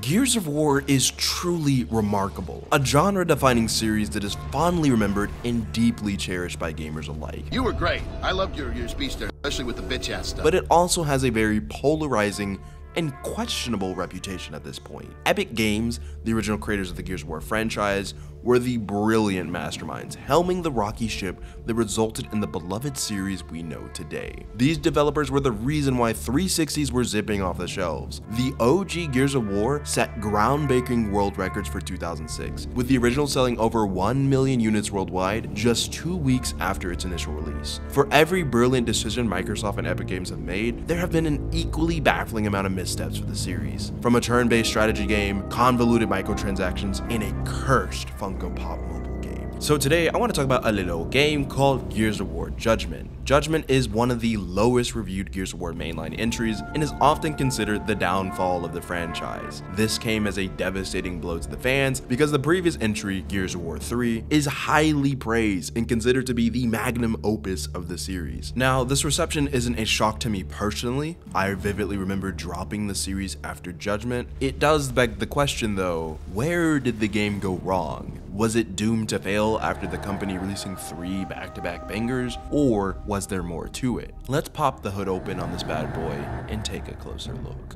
Gears of War is truly remarkable, a genre-defining series that is fondly remembered and deeply cherished by gamers alike. You were great. I loved your speech there, especially with the bitch-ass stuff. But it also has a very polarizing and questionable reputation at this point. Epic Games, the original creators of the Gears of War franchise, were the brilliant masterminds helming the rocky ship that resulted in the beloved series we know today. These developers were the reason why 360s were zipping off the shelves. The OG Gears of War set groundbreaking world records for 2006, with the original selling over 1 million units worldwide just 2 weeks after its initial release. For every brilliant decision Microsoft and Epic Games have made, there have been an equally baffling amount of missteps for the series. From a turn-based strategy game, convoluted microtransactions, and a cursed Funko Pop mobile game. So today I want to talk about a little game called Gears of War Judgement. Judgement is one of the lowest reviewed Gears of War mainline entries and is often considered the downfall of the franchise. This came as a devastating blow to the fans because the previous entry, Gears of War 3, is highly praised and considered to be the magnum opus of the series. Now, this reception isn't a shock to me personally. I vividly remember dropping the series after Judgement. It does beg the question though, where did the game go wrong? Was it doomed to fail after the company releasing 3 back-to-back bangers, or was there more to it? Let's pop the hood open on this bad boy and take a closer look.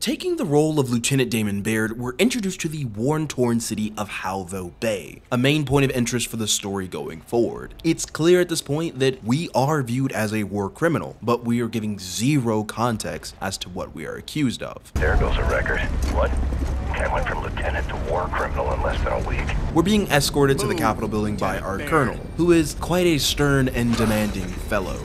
Taking the role of Lieutenant Damon Baird, we're introduced to the war-torn city of Halvo Bay, a main point of interest for the story going forward. It's clear at this point that we are viewed as a war criminal, but we are giving zero context as to what we are accused of. There goes a record. What? I went from lieutenant to war criminal in less than a week. We're being escorted to the Capitol building by our colonel, who is quite a stern and demanding fellow.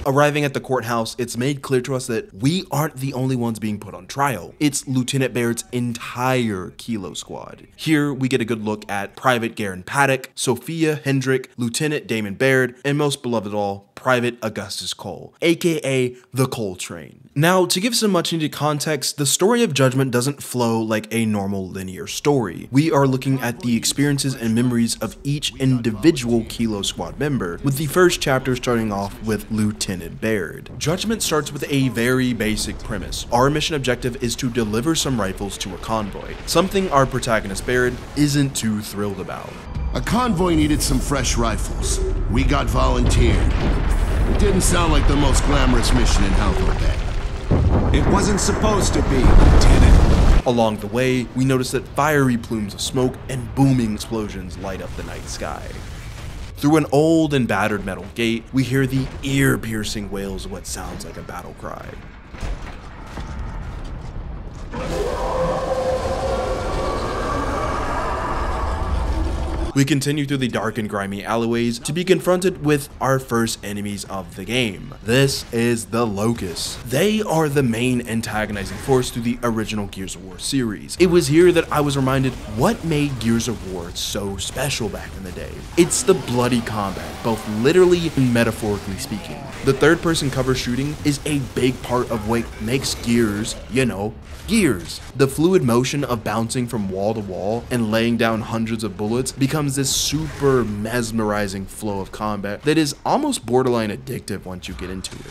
Arriving at the courthouse, it's made clear to us that we aren't the only ones being put on trial. It's Lieutenant Baird's entire Kilo squad. Here, we get a good look at Private Garen Paddock, Sophia Hendrick, Lieutenant Damon Baird, and most beloved of all, Private Augustus Cole, aka the Cole Train. Now, to give some much needed context, the story of Judgement doesn't flow like a normal linear story. We are looking at the experiences and memories of each individual Kilo squad member, with the first chapter starting off with Lieutenant Baird. Judgement starts with a very basic premise. Our mission objective is to deliver some rifles to a convoy, something our protagonist Baird isn't too thrilled about. A convoy needed some fresh rifles. We got volunteered. It didn't sound like the most glamorous mission in Halvo Bay. It wasn't supposed to be, Lieutenant. Along the way, we notice that fiery plumes of smoke and booming explosions light up the night sky. Through an old and battered metal gate, we hear the ear-piercing wails of what sounds like a battle cry. We continue through the dark and grimy alleyways to be confronted with our first enemies of the game. This is the Locusts. They are the main antagonizing force through the original Gears of War series. It was here that I was reminded what made Gears of War so special back in the day. It's the bloody combat, both literally and metaphorically speaking. The third-person cover shooting is a big part of what makes Gears, you know, Gears. The fluid motion of bouncing from wall to wall and laying down hundreds of bullets becomes this super mesmerizing flow of combat that is almost borderline addictive once you get into it.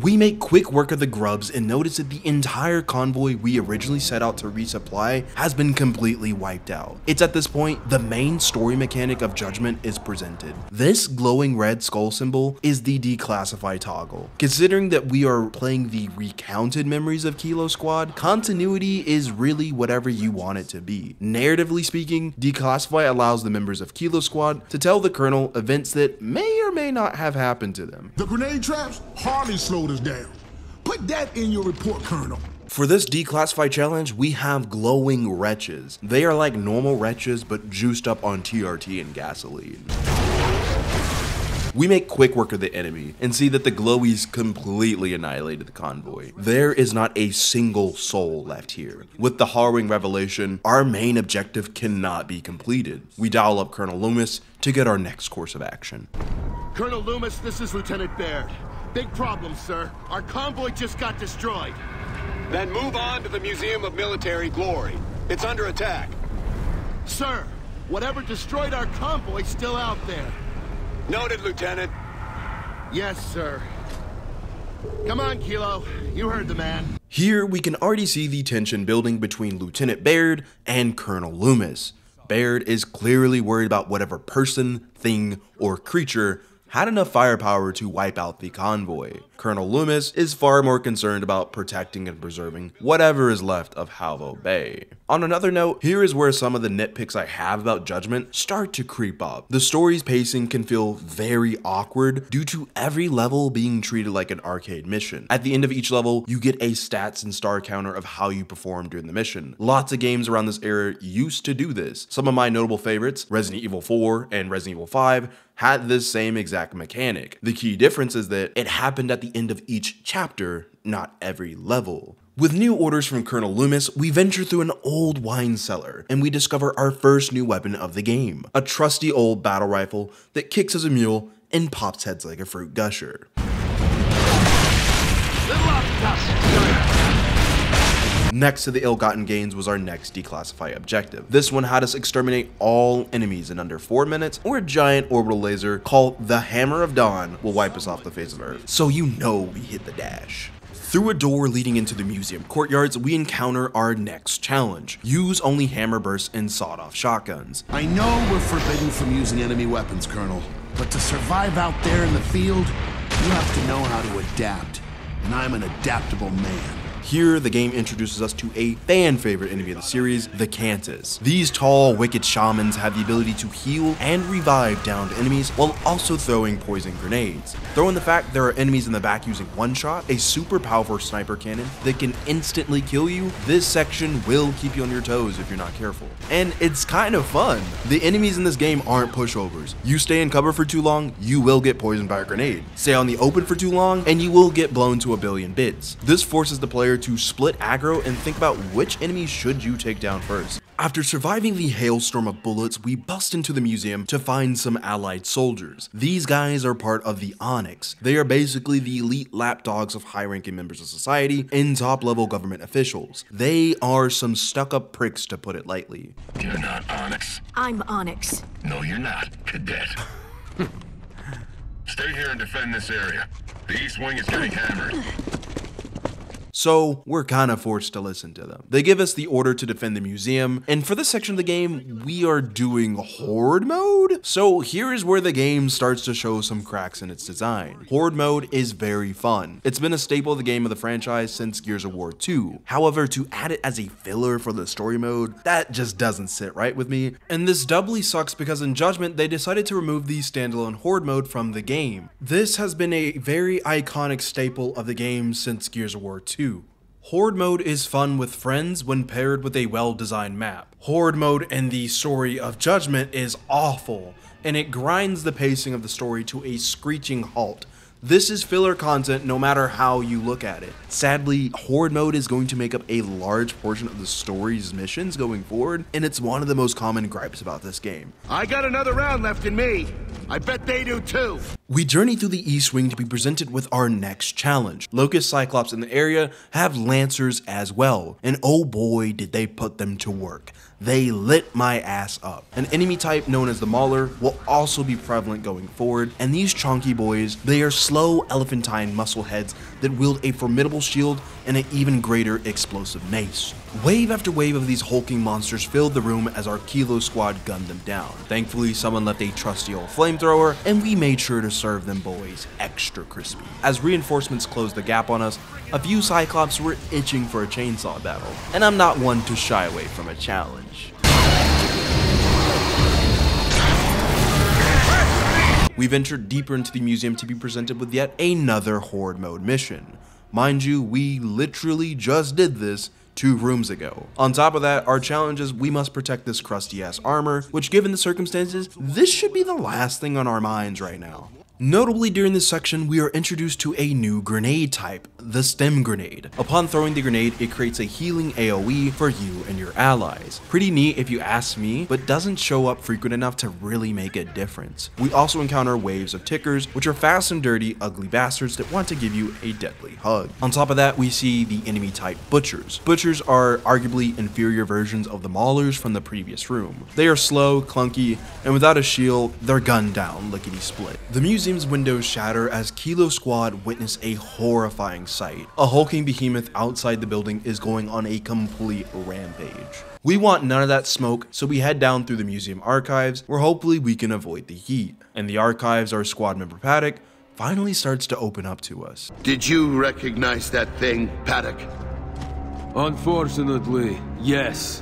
We make quick work of the grubs and notice that the entire convoy we originally set out to resupply has been completely wiped out. It's at this point the main story mechanic of Judgement is presented. This glowing red skull symbol is the declassify toggle. Considering that we are playing the recounted memories of Kilo Squad, continuity is really whatever you want it to be. Narratively speaking, declassify allows the members of Kilo Squad to tell the colonel events that may or may not have happened to them. The grenade traps hardly slowed us down. Put that in your report, Colonel. For this declassify challenge, we have glowing wretches. They are like normal wretches, but juiced up on TRT and gasoline. We make quick work of the enemy and see that the glowies completely annihilated the convoy. There is not a single soul left here. With the harrowing revelation, our main objective cannot be completed. We dial up Colonel Loomis to get our next course of action. Colonel Loomis, this is Lieutenant Baird. Big problem, sir. Our convoy just got destroyed. Then move on to the Museum of Military Glory. It's under attack. Sir, Whatever destroyed our convoy's still out there. Noted, Lieutenant. Yes, sir. Come on, Kilo. You heard the man. Here, we can already see the tension building between Lieutenant Baird and Colonel Loomis. Baird is clearly worried about whatever person, thing, or creature had enough firepower to wipe out the convoy. Colonel Loomis is far more concerned about protecting and preserving whatever is left of Halvo Bay. On another note, here is where some of the nitpicks I have about Judgment start to creep up. The story's pacing can feel very awkward due to every level being treated like an arcade mission. At the end of each level, you get a stats and star counter of how you perform during the mission. Lots of games around this era used to do this. Some of my notable favorites, Resident Evil 4 and Resident Evil 5, had this same exact mechanic. The key difference is that it happened at the end of each chapter, not every level. With new orders from Colonel Loomis, we venture through an old wine cellar, and we discover our first new weapon of the game, a trusty old battle rifle that kicks as a mule and pops heads like a fruit gusher. Next to the ill-gotten gains was our next declassify objective. This one had us exterminate all enemies in under 4 minutes, or a giant orbital laser called the Hammer of Dawn will wipe us off the face of Earth. So you know we hit the dash. Through a door leading into the museum courtyards, we encounter our next challenge. Use only hammer bursts and sawed-off shotguns. I know we're forbidden from using enemy weapons, Colonel, but to survive out there in the field, you have to know how to adapt, and I'm an adaptable man. Here, the game introduces us to a fan-favorite enemy of the series, the Cantus. These tall, wicked shamans have the ability to heal and revive downed enemies while also throwing poison grenades. Throw in the fact there are enemies in the back using one-shot, a super powerful sniper cannon that can instantly kill you, this section will keep you on your toes if you're not careful. And it's kind of fun. The enemies in this game aren't pushovers. You stay in cover for too long, you will get poisoned by a grenade. Stay on the open for too long, and you will get blown to a billion bits. This forces the player to split aggro and think about which enemies should you take down first. After surviving the hailstorm of bullets, we bust into the museum to find some allied soldiers. These guys are part of the Onyx. They are basically the elite lapdogs of high-ranking members of society and top-level government officials. They are some stuck-up pricks, to put it lightly. You're not Onyx. I'm Onyx. No, you're not, Cadet. Stay here and defend this area. The East Wing is getting hammered. So we're kind of forced to listen to them. They give us the order to defend the museum, and for this section of the game, we are doing Horde mode. So here is where the game starts to show some cracks in its design. Horde mode is very fun. It's been a staple of the game of the franchise since Gears of War 2. However, to add it as a filler for the story mode, that just doesn't sit right with me. And this doubly sucks because in Judgment, they decided to remove the standalone Horde mode from the game. This has been a very iconic staple of the game since Gears of War 2. Horde mode is fun with friends when paired with a well-designed map. Horde mode in the story of Judgment is awful, and it grinds the pacing of the story to a screeching halt. This is filler content no matter how you look at it. Sadly, Horde mode is going to make up a large portion of the story's missions going forward, and it's one of the most common gripes about this game. I got another round left in me. I bet they do too. We journey through the East Wing to be presented with our next challenge. Locust Cyclops in the area have Lancers as well, and oh boy did they put them to work. They lit my ass up. An enemy type known as the Mauler will also be prevalent going forward, and these chonky boys, they are slow elephantine muscle heads that wield a formidable shield and an even greater explosive mace. Wave after wave of these hulking monsters filled the room as our Kilo squad gunned them down. Thankfully, someone left a trusty old flamethrower, and we made sure to serve them boys extra crispy. As reinforcements closed the gap on us, a few Cyclops were itching for a chainsaw battle, and I'm not one to shy away from a challenge. We ventured deeper into the museum to be presented with yet another Horde mode mission. Mind you, we literally just did this 2 rooms ago. On top of that, our challenge is we must protect this crusty ass armor, which given the circumstances, this should be the last thing on our minds right now. Notably, during this section, we are introduced to a new grenade type, the stem grenade. Upon throwing the grenade, it creates a healing AoE for you and your allies. Pretty neat if you ask me, but doesn't show up frequent enough to really make a difference. We also encounter waves of tickers, which are fast and dirty, ugly bastards that want to give you a deadly hug. On top of that, we see the enemy type butchers. Butchers are arguably inferior versions of the maulers from the previous room. They are slow, clunky, and without a shield, they're gunned down lickety split. The museum's windows shatter as Kilo Squad witness a horrifying sight. A hulking behemoth outside the building is going on a complete rampage. We want none of that smoke, so we head down through the museum archives, where hopefully we can avoid the heat. In the archives, our squad member Paddock finally starts to open up to us. Did you recognize that thing, Paddock? Unfortunately, yes.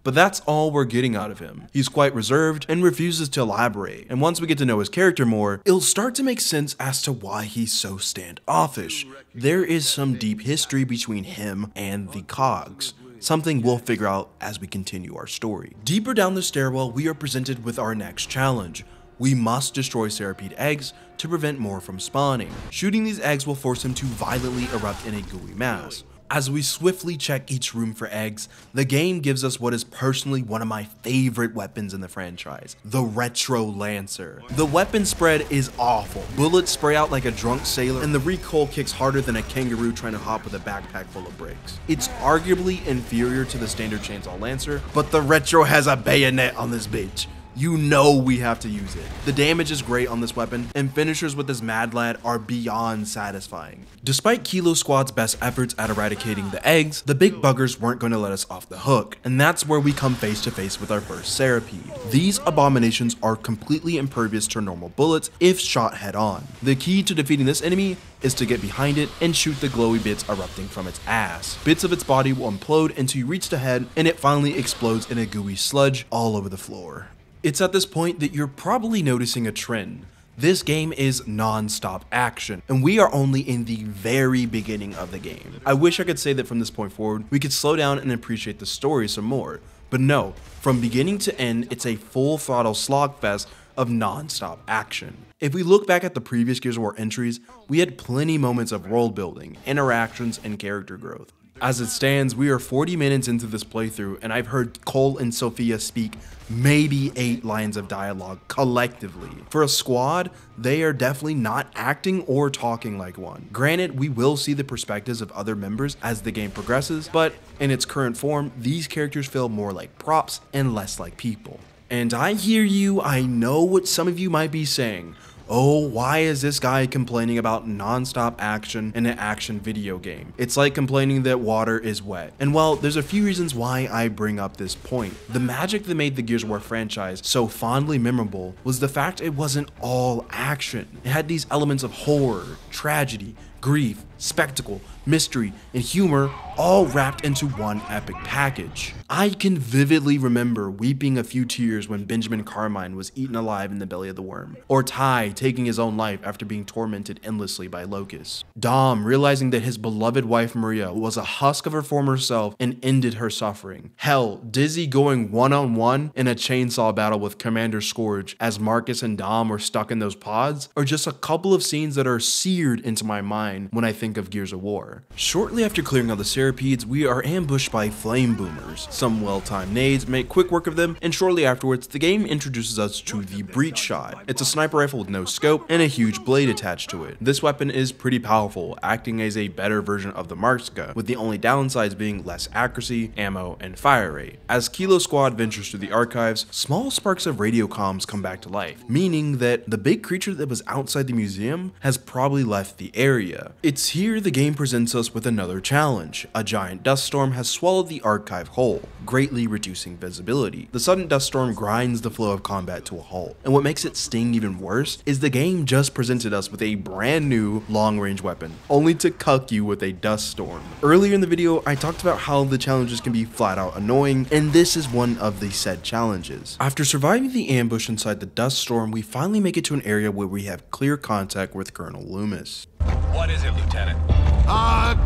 But that's all we're getting out of him. He's quite reserved and refuses to elaborate, and once we get to know his character more, it'll start to make sense as to why he's so standoffish. There is some deep history between him and the Cogs, something we'll figure out as we continue our story. Deeper down the stairwell, we are presented with our next challenge. We must destroy Serapede eggs to prevent more from spawning. Shooting these eggs will force him to violently erupt in a gooey mass. As we swiftly check each room for eggs, the game gives us what is personally one of my favorite weapons in the franchise, the Retro Lancer. The weapon spread is awful. Bullets spray out like a drunk sailor, and the recoil kicks harder than a kangaroo trying to hop with a backpack full of bricks. It's arguably inferior to the standard Chainsaw Lancer, but the Retro has a bayonet on this bitch. You know we have to use it. The damage is great on this weapon, and finishers with this Mad Lad are beyond satisfying. Despite Kilo Squad's best efforts at eradicating the eggs, the big buggers weren't going to let us off the hook, and that's where we come face to face with our first Serapede. These abominations are completely impervious to normal bullets if shot head on. The key to defeating this enemy is to get behind it and shoot the glowy bits erupting from its ass. Bits of its body will implode until you reach the head, and it finally explodes in a gooey sludge all over the floor. It's at this point that you're probably noticing a trend. This game is non-stop action, and we are only in the very beginning of the game. I wish I could say that from this point forward, we could slow down and appreciate the story some more, but no, from beginning to end, it's a full throttle slogfest of non-stop action. If we look back at the previous Gears of War entries, we had plenty moments of world building, interactions, and character growth. As it stands, we are 40 minutes into this playthrough, and I've heard Cole and Sophia speak maybe 8 lines of dialogue collectively. For a squad, they are definitely not acting or talking like one. Granted, we will see the perspectives of other members as the game progresses, but in its current form, these characters feel more like props and less like people. And I hear you, I know what some of you might be saying. Oh, why is this guy complaining about non-stop action in an action video game? It's like complaining that water is wet. And well, there's a few reasons why I bring up this point. The magic that made the Gears of War franchise so fondly memorable was the fact it wasn't all action. It had these elements of horror, tragedy, grief, spectacle, mystery, and humor all wrapped into one epic package. I can vividly remember weeping a few tears when Benjamin Carmine was eaten alive in the belly of the worm, or Ty taking his own life after being tormented endlessly by locusts. Dom realizing that his beloved wife Maria was a husk of her former self and ended her suffering. Hell, Dizzy going one-on-one in a chainsaw battle with Commander Scourge as Marcus and Dom were stuck in those pods, are just a couple of scenes that are seared into my mind when I think of Gears of War. Shortly after clearing out the Serapedes, we are ambushed by flame boomers. Some well-timed nades make quick work of them, and shortly afterwards, the game introduces us to the breach shot. It's a sniper rifle with no scope and a huge blade attached to it. This weapon is pretty powerful, acting as a better version of the Marska, with the only downsides being less accuracy, ammo, and fire rate. As Kilo Squad ventures through the archives, small sparks of radio comms come back to life, meaning that the big creature that was outside the museum has probably left the area. It's here the game presents us with another challenge. A giant dust storm has swallowed the archive whole, greatly reducing visibility. The sudden dust storm grinds the flow of combat to a halt, and what makes it sting even worse is the game just presented us with a brand new long-range weapon, only to cuck you with a dust storm. Earlier in the video, I talked about how the challenges can be flat out annoying, and this is one of the said challenges. After surviving the ambush inside the dust storm, we finally make it to an area where we have clear contact with Colonel Loomis. What is it, Lieutenant?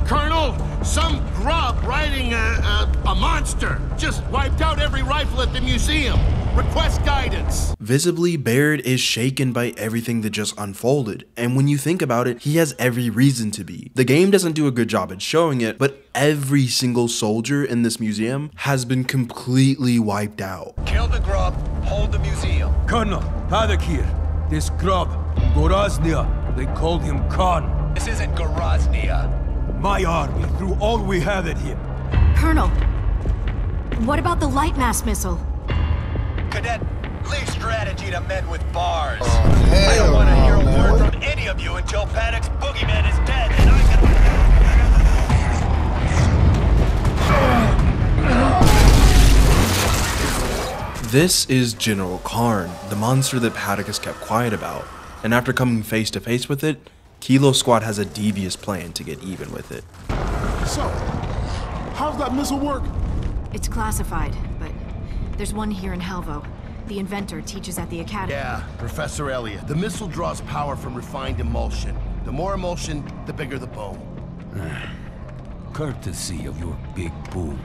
Colonel, some grub riding a monster just wiped out every rifle at the museum. Request guidance. Visibly, Baird is shaken by everything that just unfolded, and when you think about it, he has every reason to be. The game doesn't do a good job at showing it, but every single soldier in this museum has been completely wiped out. Kill the grub, hold the museum. Colonel, Paddock here. This grub, Goraznia, they called him Khan. This isn't Goraznia. My army threw all we had at him. Colonel, what about the light mass missile? Cadet, leave strategy to men with bars. I don't want to hear a word from any of you until Paddock's boogeyman is dead and I can... This is General Karn, the monster that Paddock has kept quiet about, and after coming face to face with it, Kilo Squad has a devious plan to get even with it. So, how's that missile work? It's classified, but there's one here in Halvo. The inventor teaches at the academy. Yeah, Professor Elliot. The missile draws power from refined emulsion. The more emulsion, the bigger the boom. Courtesy of your big boom.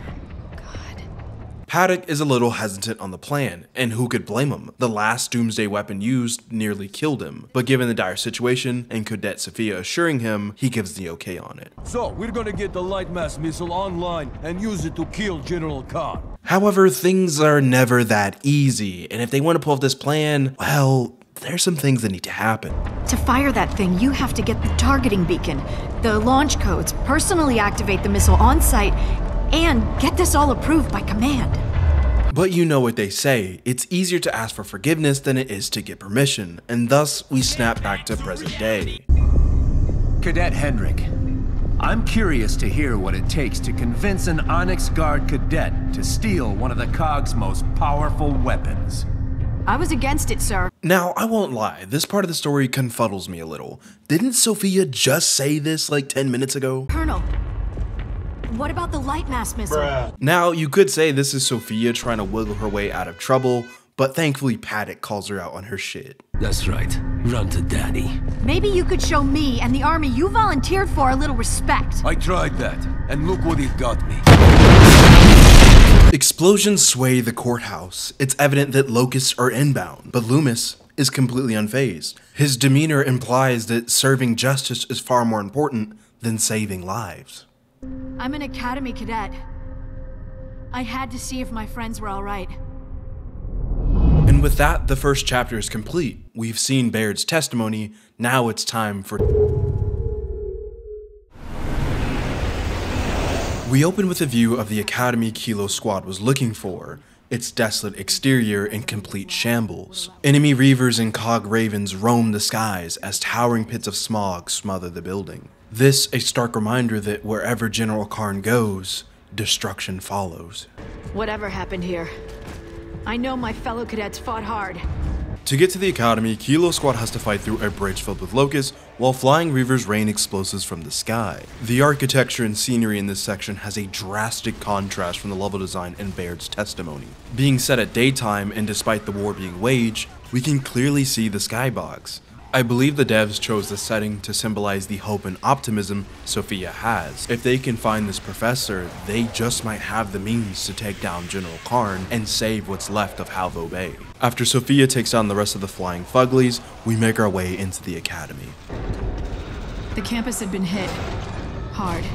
Paddock is a little hesitant on the plan, and who could blame him? The last doomsday weapon used nearly killed him, but given the dire situation and Cadet Sophia assuring him, he gives the okay on it. So, we're gonna get the light mass missile online and use it to kill General Khan. However, things are never that easy, and if they want to pull off this plan, well, there's some things that need to happen. To fire that thing, you have to get the targeting beacon, the launch codes, personally activate the missile on site, and get this all approved by command. But you know what they say, it's easier to ask for forgiveness than it is to get permission, and thus we snap back to present day. Cadet Hendrik, I'm curious to hear what it takes to convince an Onyx Guard cadet to steal one of the COG's most powerful weapons. I was against it, sir. Now, I won't lie, this part of the story confuddles me a little. Didn't Sophia just say this like 10 minutes ago? Colonel, what about the light mass missile? Now, you could say this is Sophia trying to wiggle her way out of trouble, but thankfully Paddock calls her out on her shit. That's right. Run to daddy. Maybe you could show me and the army you volunteered for a little respect. I tried that, and look what it got me. Explosions sway the courthouse. It's evident that locusts are inbound, but Loomis is completely unfazed. His demeanor implies that serving justice is far more important than saving lives. I'm an academy cadet. I had to see if my friends were all right. And with that, the first chapter is complete. We've seen Baird's testimony, now it's time for... We open with a view of the academy Kilo Squad was looking for, its desolate exterior in complete shambles. Enemy Reavers and Cog Ravens roam the skies as towering pits of smog smother the building. This a stark reminder that wherever General Karn goes, destruction follows. Whatever happened here, I know my fellow cadets fought hard. To get to the academy, Kilo Squad has to fight through a bridge filled with locusts, while flying Reavers rain explosives from the sky. The architecture and scenery in this section has a drastic contrast from the level design in Baird's testimony. Being set at daytime, and despite the war being waged, we can clearly see the skybox. I believe the devs chose this setting to symbolize the hope and optimism Sophia has. If they can find this professor, they just might have the means to take down General Karn and save what's left of Halvo Bay. After Sophia takes down the rest of the flying fuglies, we make our way into the academy. The campus had been hit hard.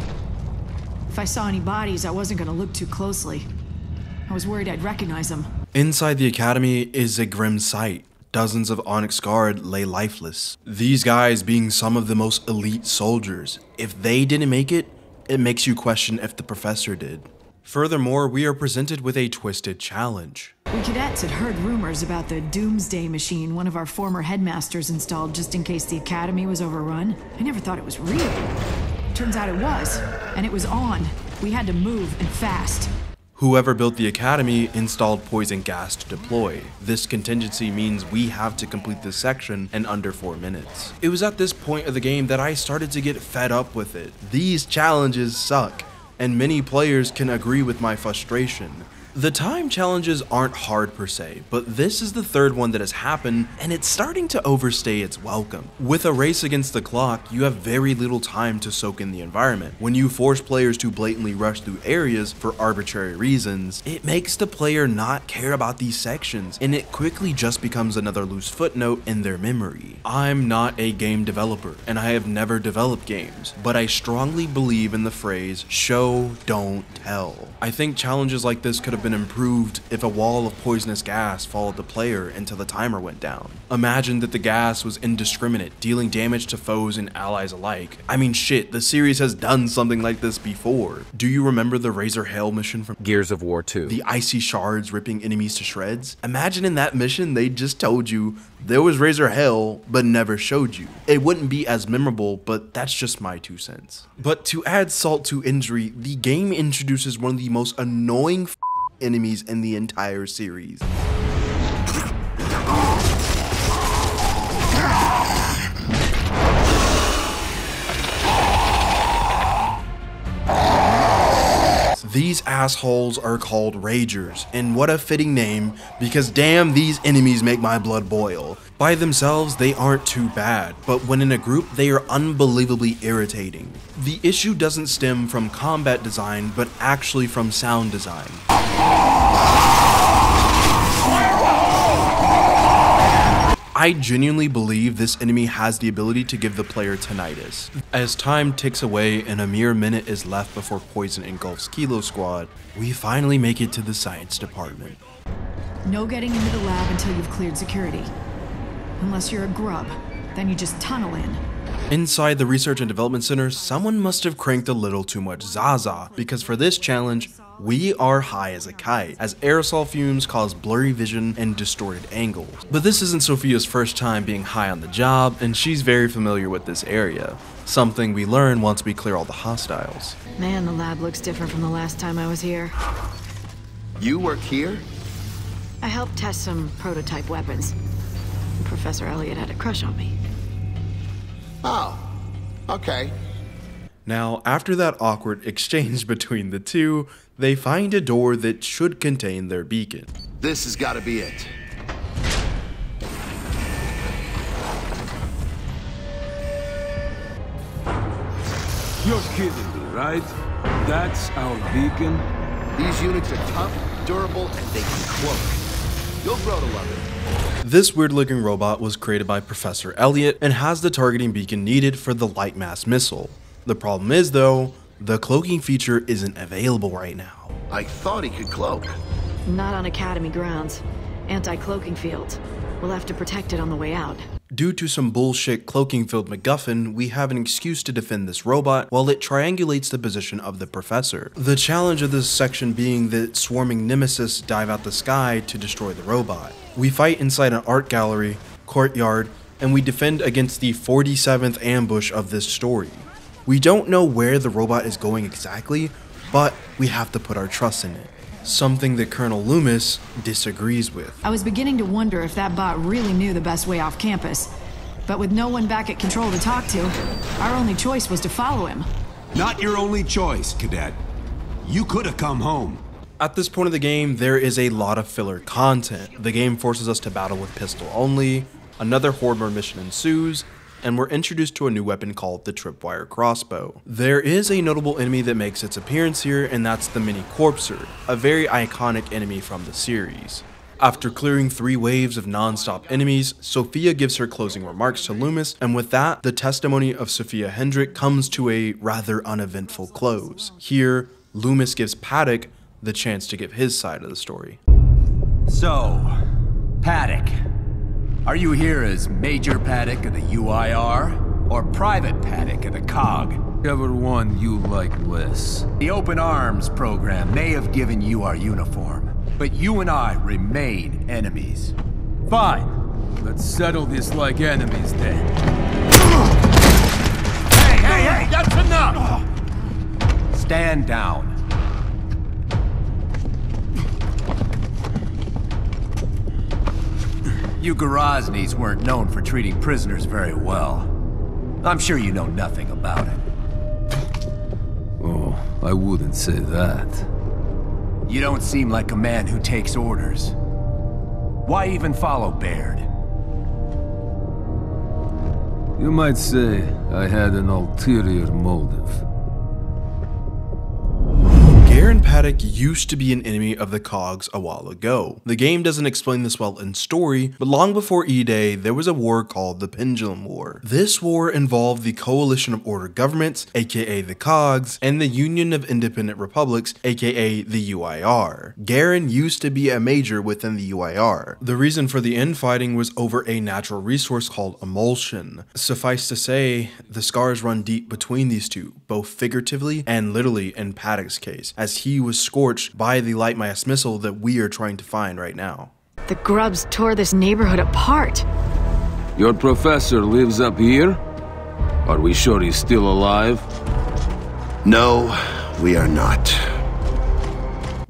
If I saw any bodies, I wasn't gonna look too closely. I was worried I'd recognize them. Inside the academy is a grim sight. Dozens of Onyx Guard lay lifeless. These guys being some of the most elite soldiers. If they didn't make it, it makes you question if the professor did. Furthermore, we are presented with a twisted challenge. We cadets had heard rumors about the Doomsday Machine one of our former headmasters installed just in case the academy was overrun. I never thought it was real. Turns out it was, and it was on. We had to move, and fast. Whoever built the academy installed poison gas to deploy. This contingency means we have to complete this section in under 4 minutes. It was at this point of the game that I started to get fed up with it. These challenges suck, and many players can agree with my frustration. The time challenges aren't hard per se, but this is the third one that has happened, and it's starting to overstay its welcome. With a race against the clock, you have very little time to soak in the environment. When you force players to blatantly rush through areas for arbitrary reasons, it makes the player not care about these sections, and it quickly just becomes another loose footnote in their memory. I'm not a game developer, and I have never developed games, but I strongly believe in the phrase, show, don't tell. I think challenges like this could have been improved if a wall of poisonous gas followed the player until the timer went down. Imagine that the gas was indiscriminate, dealing damage to foes and allies alike. I mean shit, the series has done something like this before. Do you remember the Razor Hail mission from Gears of War 2? The icy shards ripping enemies to shreds? Imagine in that mission they just told you there was Razor Hail, but never showed you. It wouldn't be as memorable, but that's just my 2 cents. But to add salt to injury, the game introduces one of the most annoying enemies in the entire series. These assholes are called Ragers, and what a fitting name, because damn, these enemies make my blood boil. By themselves, they aren't too bad, but when in a group, they are unbelievably irritating. The issue doesn't stem from combat design, but actually from sound design. I genuinely believe this enemy has the ability to give the player tinnitus. As time ticks away and a mere minute is left before poison engulfs Kilo Squad, we finally make it to the science department. No getting into the lab until you've cleared security. Unless you're a grub, then you just tunnel in. Inside the Research and Development Center, someone must have cranked a little too much Zaza, because for this challenge, we are high as a kite, as aerosol fumes cause blurry vision and distorted angles. But this isn't Sophia's first time being high on the job, and she's very familiar with this area, something we learn once we clear all the hostiles. Man, the lab looks different from the last time I was here. You work here? I helped test some prototype weapons. Professor Elliot had a crush on me. Oh, okay. Now, after that awkward exchange between the two, they find a door that should contain their beacon. This has got to be it. You're kidding me, right? That's our beacon? These units are tough, durable, and they can cloak. You'll grow to love it. This weird-looking robot was created by Professor Elliot and has the targeting beacon needed for the light mass missile. The problem is, though, the cloaking feature isn't available right now. I thought he could cloak. Not on Academy grounds. Anti-cloaking fields. We'll have to protect it on the way out. Due to some bullshit cloaking-filled MacGuffin, we have an excuse to defend this robot while it triangulates the position of the professor. The challenge of this section being that swarming nemesis dive out the sky to destroy the robot. We fight inside an art gallery, courtyard, and we defend against the 47th ambush of this story. We don't know where the robot is going exactly, but we have to put our trust in it. Something that Colonel Loomis disagrees with. I was beginning to wonder if that bot really knew the best way off campus. But with no one back at Control to talk to, our only choice was to follow him. Not your only choice, Cadet. You could have come home. At this point of the game, there is a lot of filler content. The game forces us to battle with pistol only, another horde mode mission ensues, and we're introduced to a new weapon called the tripwire crossbow. There is a notable enemy that makes its appearance here, and that's the Mini Corpser, a very iconic enemy from the series. After clearing 3 waves of non-stop enemies, Sophia gives her closing remarks to Loomis, and with that, the testimony of Sophia Hendrick comes to a rather uneventful close. Here, Loomis gives Paddock the chance to give his side of the story. So, Paddock, are you here as Major Paddock of the UIR, or Private Paddock of the COG? Whichever one you like less. The Open Arms program may have given you our uniform, but you and I remain enemies. Fine. Let's settle this like enemies then. Hey, that's enough! Stand down. You Garaznys weren't known for treating prisoners very well. I'm sure you know nothing about it. Oh, I wouldn't say that. You don't seem like a man who takes orders. Why even follow Baird? You might say I had an ulterior motive. Garen Paddock used to be an enemy of the Cogs a while ago. The game doesn't explain this well in story, but long before E-Day, there was a war called the Pendulum War. This war involved the Coalition of Order Governments, aka the Cogs, and the Union of Independent Republics, aka the UIR. Garen used to be a major within the UIR. The reason for the infighting was over a natural resource called emulsion. Suffice to say, the scars run deep between these two, both figuratively and literally in Paddock's case, as he was scorched by the light mass missile that we are trying to find right now. The grubs tore this neighborhood apart. Your professor lives up here? Are we sure he's still alive? No, we are not.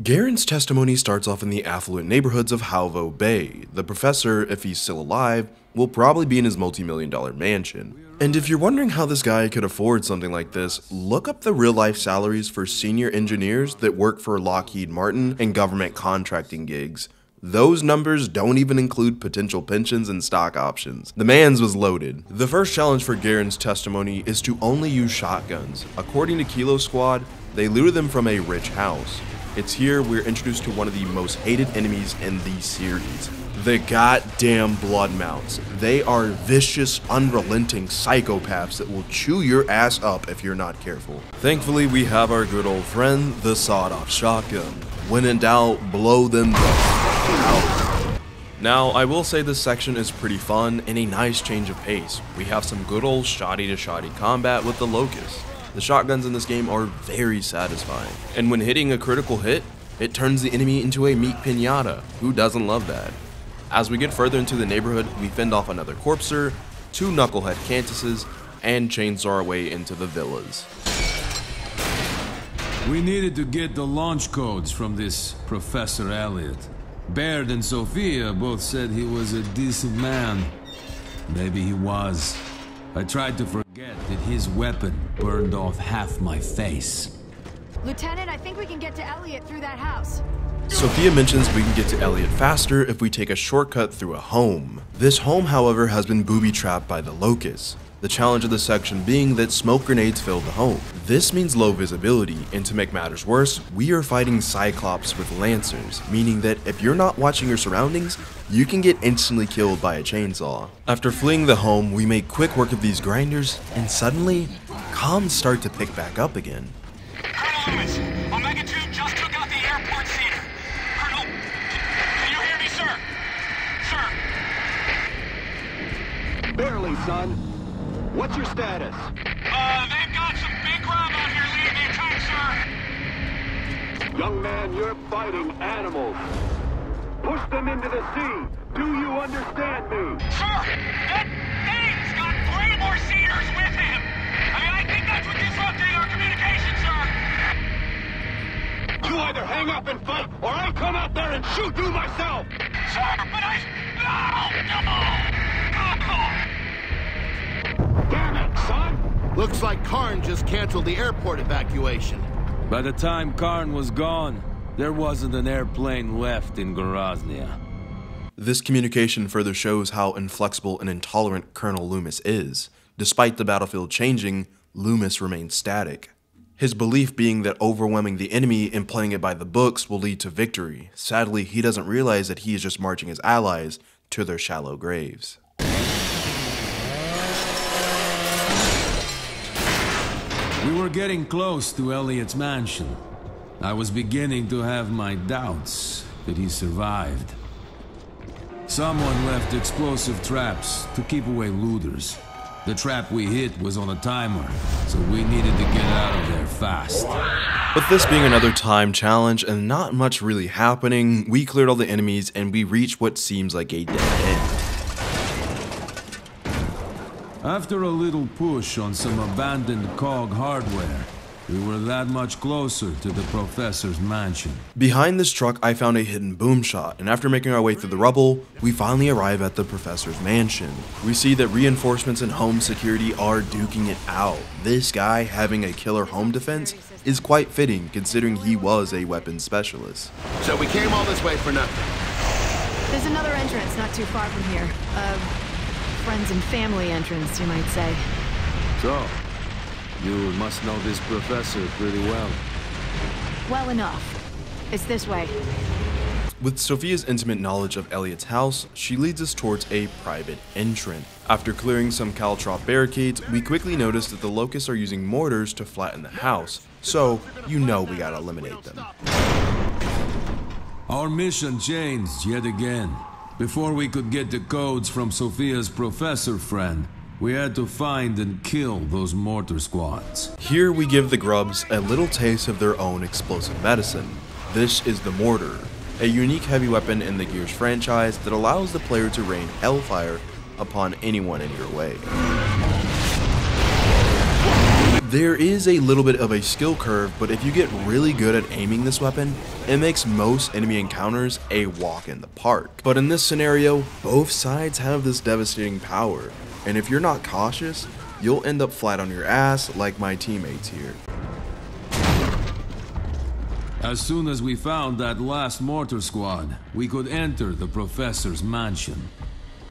Garen's testimony starts off in the affluent neighborhoods of Halvo Bay. The professor, if he's still alive, will probably be in his multi-million-dollar mansion. And if you're wondering how this guy could afford something like this, look up the real-life salaries for senior engineers that work for Lockheed Martin and government contracting gigs. Those numbers don't even include potential pensions and stock options. The man's was loaded. The first challenge for Garen's testimony is to only use shotguns. According to Kilo Squad, they looted them from a rich house. It's here we're introduced to one of the most hated enemies in the series. The goddamn Blood Mounts. They are vicious, unrelenting psychopaths that will chew your ass up if you're not careful. Thankfully, we have our good old friend, the sawed-off shotgun. When in doubt, blow them the out. Now, I will say this section is pretty fun and a nice change of pace. We have some good old shoddy-to-shoddy combat with the Locust. The shotguns in this game are very satisfying. And when hitting a critical hit, it turns the enemy into a meat piñata. Who doesn't love that? As we get further into the neighborhood, we fend off another corpser, 2 knucklehead Cantuses, and chainsaw our way into the villas. We needed to get the launch codes from this Professor Elliot. Baird and Sophia both said he was a decent man. Maybe he was. I tried to forget that his weapon burned off half my face. Lieutenant, I think we can get to Elliot through that house. Sophia mentions we can get to Elliot faster if we take a shortcut through a home. This home, however, has been booby-trapped by the Locust. The challenge of this section being that smoke grenades fill the home. This means low visibility, and to make matters worse, we are fighting Cyclops with Lancers, meaning that if you're not watching your surroundings, you can get instantly killed by a chainsaw. After fleeing the home, we make quick work of these grinders, and suddenly, comms start to pick back up again. Colonel Lewis, Omega 2 just took out the airport cedar. Colonel, can you hear me, sir? Sir? Barely, son. What's your status? They've got some big grub out here leading the attack, sir. Young man, you're fighting animals. Push them into the sea. Do you understand me? Sir, that thing's got 3 more cedars with him. I think that's what disrupted our communication, sir. You either hang up and fight, or I come out there and shoot you myself. Sir, but no! Damn it, son! Looks like Karn just canceled the airport evacuation. By the time Karn was gone, there wasn't an airplane left in Grozny. This communication further shows how inflexible and intolerant Colonel Loomis is. Despite the battlefield changing, Loomis remains static. His belief being that overwhelming the enemy and playing it by the books will lead to victory. Sadly, he doesn't realize that he is just marching his allies to their shallow graves. We were getting close to Elliot's mansion. I was beginning to have my doubts that he survived. Someone left explosive traps to keep away looters. The trap we hit was on a timer, so we needed to get out of there fast. With this being another time challenge and not much really happening, we cleared all the enemies and we reached what seems like a dead end. After a little push on some abandoned COG hardware, we were that much closer to the Professor's mansion. Behind this truck, I found a hidden boom shot, and after making our way through the rubble, we finally arrive at the Professor's mansion. We see that reinforcements and home security are duking it out. This guy having a killer home defense is quite fitting considering he was a weapons specialist. So we came all this way for nothing. There's another entrance not too far from here. Friends and family entrance, you might say. So, you must know this professor pretty well. Well enough. It's this way. With Sophia's intimate knowledge of Elliot's house, she leads us towards a private entrance. After clearing some Caltrops barricades, we quickly notice that the Locusts are using mortars to flatten the house, so you know we gotta eliminate them. Our mission changed yet again. Before we could get the codes from Sophia's professor friend, we had to find and kill those mortar squads. Here we give the grubs a little taste of their own explosive medicine. This is the mortar, a unique heavy weapon in the Gears franchise that allows the player to rain hellfire upon anyone in your way. There is a little bit of a skill curve, but if you get really good at aiming this weapon, it makes most enemy encounters a walk in the park. But in this scenario, both sides have this devastating power, and if you're not cautious, you'll end up flat on your ass like my teammates here. As soon as we found that last mortar squad, we could enter the professor's mansion.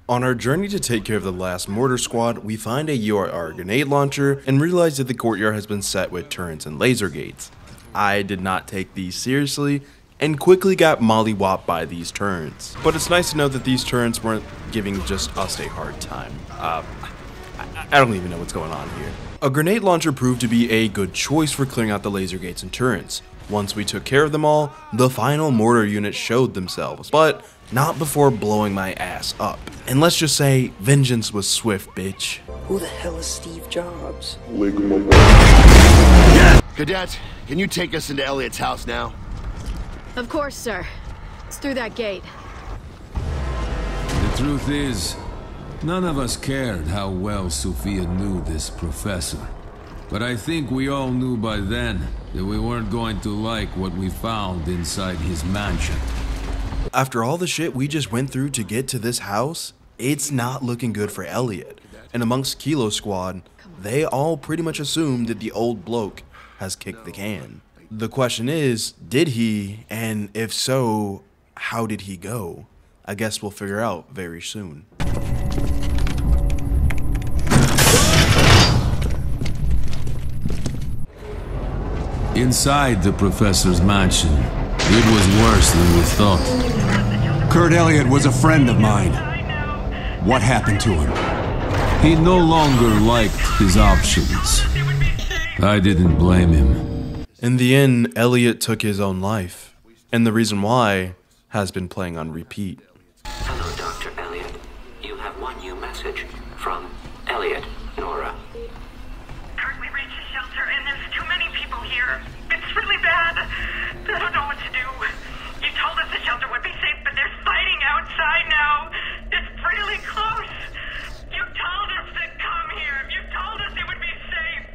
On our journey to take care of the last mortar squad, we find a URR grenade launcher and realize that the courtyard has been set with turrets and laser gates. I did not take these seriously and quickly got mollywopped by these turrets. But it's nice to know that these turrets weren't giving just us a hard time. I don't even know what's going on here. A grenade launcher proved to be a good choice for clearing out the laser gates and turrets. Once we took care of them all, the final mortar units showed themselves, but not before blowing my ass up. And let's just say, vengeance was swift, bitch. Who the hell is Steve Jobs? Cadet, can you take us into Elliot's house now? Of course, sir. It's through that gate. The truth is, none of us cared how well Sophia knew this professor. But I think we all knew by then that we weren't going to like what we found inside his mansion. After all the shit we just went through to get to this house, it's not looking good for Elliot. And amongst Kilo Squad, they all pretty much assume that the old bloke has kicked the can. The question is, did he? And if so, how did he go? I guess we'll figure out very soon. Inside the professor's mansion, it was worse than we thought. Kurt Elliott was a friend of mine. What happened to him? He no longer liked his options. I didn't blame him. In the end, Elliot took his own life. And the reason why has been playing on repeat. Hello, Dr. Elliott. You have one new message from Elliot, Nora. Kurt, we reached the shelter and there's too many people here. It's really bad. I don't know what to do. You told us the shelter would be safe, but there's fighting outside now. It's really close. You told us to come here. You told us it would be safe.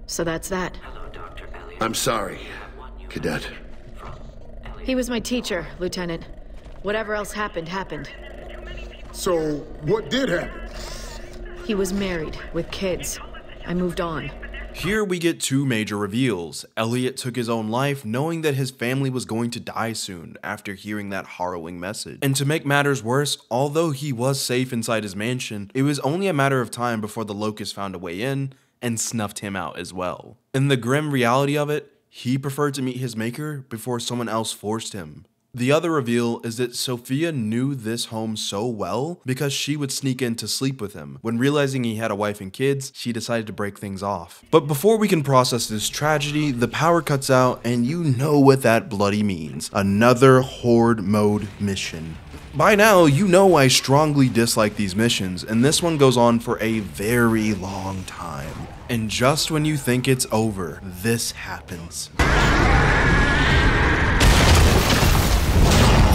So that's that. Hello, Dr. Elliott. I'm sorry, Cadet. He was my teacher, Lieutenant. Whatever else happened, happened. So, what did happen? He was married, with kids. I moved on. Here we get two major reveals. Elliot took his own life knowing that his family was going to die soon after hearing that harrowing message. And to make matters worse, although he was safe inside his mansion, it was only a matter of time before the Locusts found a way in and snuffed him out as well. In the grim reality of it, he preferred to meet his maker before someone else forced him. The other reveal is that Sophia knew this home so well because she would sneak in to sleep with him. When realizing he had a wife and kids, she decided to break things off. But before we can process this tragedy, the power cuts out and you know what that bloody means. Another Horde mode mission. By now, you know I strongly dislike these missions, and this one goes on for a very long time. And just when you think it's over, this happens.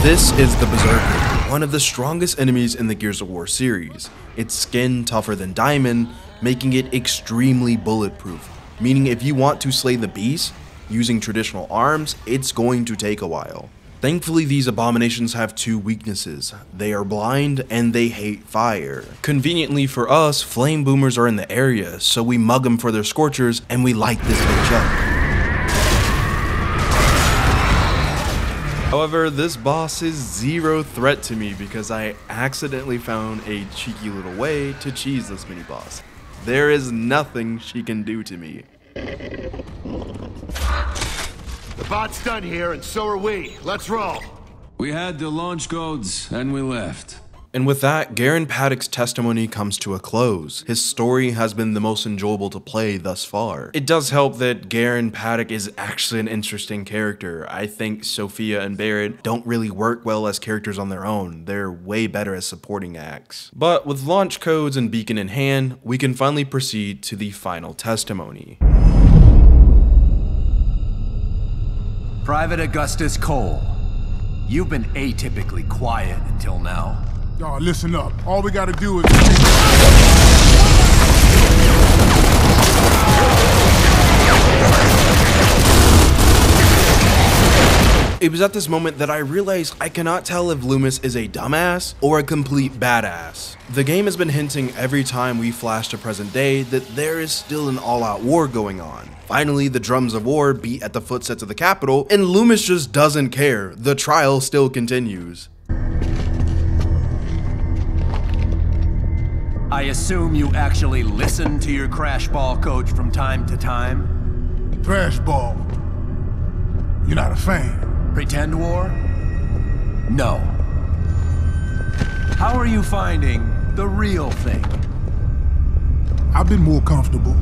This is the Berserker, one of the strongest enemies in the Gears of War series. Its skin tougher than diamond, making it extremely bulletproof, meaning if you want to slay the beast using traditional arms, it's going to take a while. Thankfully, these abominations have two weaknesses. They are blind and they hate fire. Conveniently for us, flame boomers are in the area, so we mug them for their scorchers and we light this bitch up. However, this boss is zero threat to me because I accidentally found a cheeky little way to cheese this mini boss. There is nothing she can do to me. The bot's done here, and so are we. Let's roll. We had the launch codes, and we left. And with that, Garen Paddock's testimony comes to a close. His story has been the most enjoyable to play thus far. It does help that Garen Paddock is actually an interesting character. I think Sophia and Barrett don't really work well as characters on their own. They're way better as supporting acts. But with launch codes and beacon in hand, we can finally proceed to the final testimony. Private Augustus Cole, you've been atypically quiet until now. Y'all, listen up. All we gotta do is... It was at this moment that I realized I cannot tell if Loomis is a dumbass or a complete badass. The game has been hinting every time we flash to present day that there is still an all-out war going on. Finally, the drums of war beat at the footsteps of the Capitol, and Loomis just doesn't care. The trial still continues. I assume you actually listen to your crash ball coach from time to time? Crash ball. You're not a fan. Pretend war? No. How are you finding the real thing? I've been more comfortable.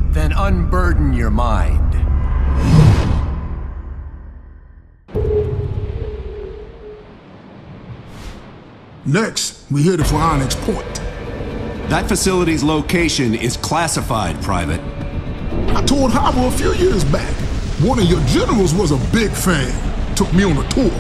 Then unburden your mind. Next, we headed for Onyx Point. That facility's location is classified, Private. I toured Harbor a few years back. One of your generals was a big fan. Took me on a tour.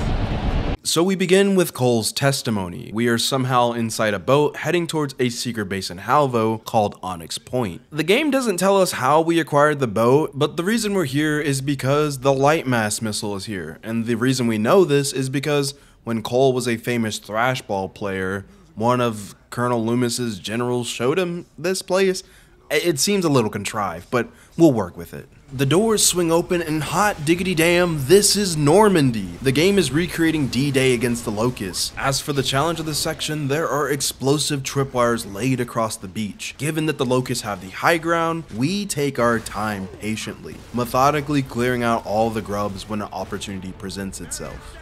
So we begin with Cole's testimony. We are somehow inside a boat heading towards a secret base in Halvo called Onyx Point. The game doesn't tell us how we acquired the boat, but the reason we're here is because the light mass missile is here. And the reason we know this is because when Cole was a famous thrashball player, one of Colonel Loomis's generals showed him this place. It seems a little contrived, but we'll work with it. The doors swing open and hot diggity damn, this is Normandy. The game is recreating D-Day against the Locusts. As for the challenge of this section, there are explosive tripwires laid across the beach. Given that the Locusts have the high ground, we take our time patiently, methodically clearing out all the grubs when an opportunity presents itself.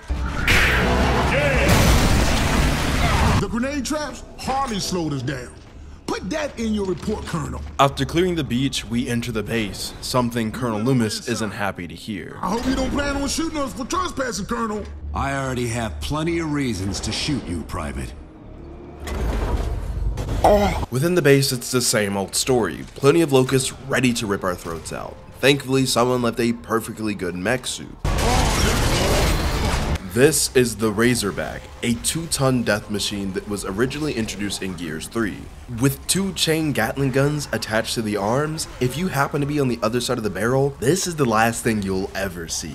The grenade traps hardly slowed us down. Put that in your report, Colonel. After clearing the beach, we enter the base, something Colonel Loomis isn't happy to hear. I hope you don't plan on shooting us for trespassing, Colonel. I already have plenty of reasons to shoot you, Private. Within the base, it's the same old story. Plenty of locusts ready to rip our throats out. Thankfully, someone left a perfectly good mech suit. This is the Razorback, a 2-ton death machine that was originally introduced in Gears 3. With 2 chain Gatling guns attached to the arms, if you happen to be on the other side of the barrel, this is the last thing you'll ever see.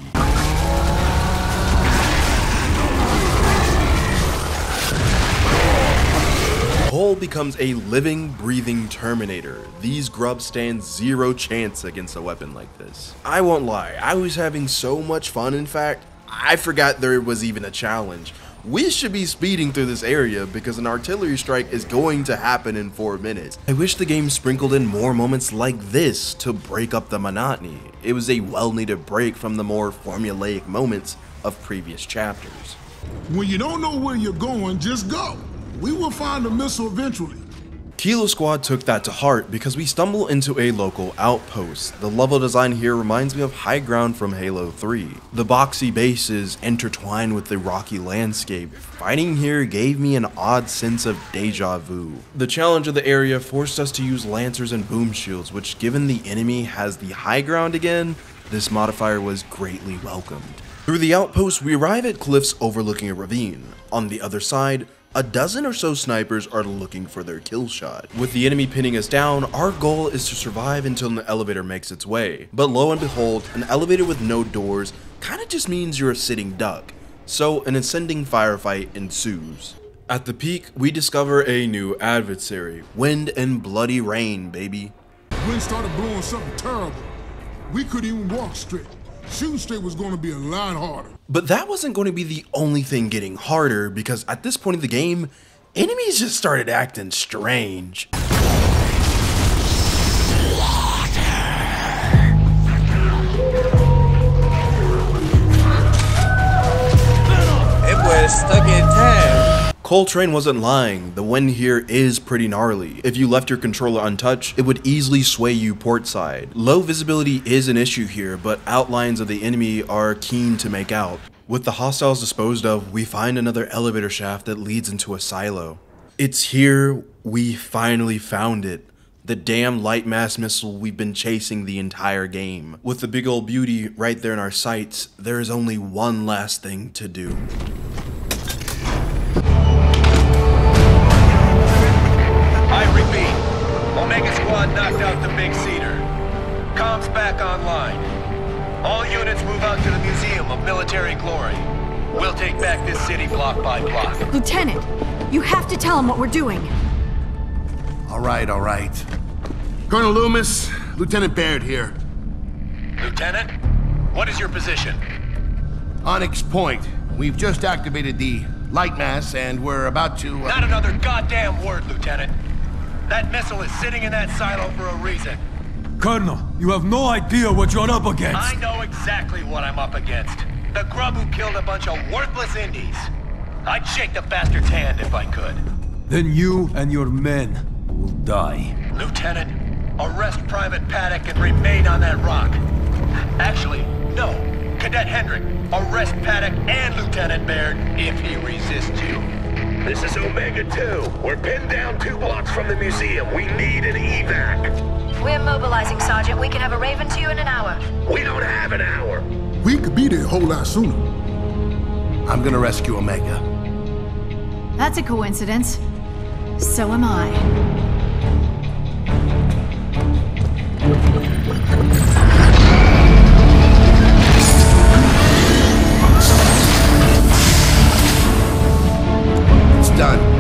Cole becomes a living, breathing Terminator. These grubs stand zero chance against a weapon like this. I won't lie, I was having so much fun. In fact, I forgot there was even a challenge. We should be speeding through this area because an artillery strike is going to happen in 4 minutes. I wish the game sprinkled in more moments like this to break up the monotony. It was a well-needed break from the more formulaic moments of previous chapters. When you don't know where you're going, just go. We will find the missile eventually. Kilo Squad took that to heart because we stumble into a local outpost. The level design here reminds me of High Ground from Halo 3. The boxy bases intertwined with the rocky landscape. Fighting here gave me an odd sense of deja vu. The challenge of the area forced us to use lancers and boom shields, which, given the enemy has the high ground again, this modifier was greatly welcomed. Through the outpost, we arrive at cliffs overlooking a ravine. On the other side, a dozen or so snipers are looking for their kill shot. With the enemy pinning us down, our goal is to survive until an elevator makes its way. But lo and behold, an elevator with no doors kinda just means you're a sitting duck. so an ascending firefight ensues. At the peak, we discover a new adversary, Wind and Bloody Rain, baby. Wind started blowing something terrible. We couldn't even walk straight. Shooting straight was going to be a lot harder. But that wasn't going to be the only thing getting harder, because at this point in the game, enemies just started acting strange. Stuck in time. Coltrane wasn't lying, the wind here is pretty gnarly. If you left your controller untouched, it would easily sway you port side. Low visibility is an issue here, but outlines of the enemy are keen to make out. With the hostiles disposed of, we find another elevator shaft that leads into a silo. It's here we finally found it. The damn light mass missile we've been chasing the entire game. With the big old beauty right there in our sights, there is only one last thing to do. I repeat, Omega Squad knocked out the Big Cedar. Comms back online. All units move out to the Museum of Military Glory. We'll take back this city block by block. Lieutenant, you have to tell him what we're doing. All right. Colonel Loomis, Lieutenant Baird here. Lieutenant, what is your position? Onyx Point. We've just activated the light mass and we're about to... Not another goddamn word, Lieutenant. That missile is sitting in that silo for a reason. Colonel, you have no idea what you're up against. I know exactly what I'm up against. The grub who killed a bunch of worthless indies. I'd shake the bastard's hand if I could. Then you and your men will die. Lieutenant, arrest Private Paddock and remain on that rock. Actually, no. Cadet Hendrick, arrest Paddock and Lieutenant Baird if he resists you. This is Omega 2. We're pinned down 2 blocks from the museum. We need an evac. We're mobilizing, Sergeant. We can have a Raven to you in an hour. We don't have an hour. We could be there a whole lot sooner. I'm gonna rescue Omega. That's a coincidence. So am I. It's done.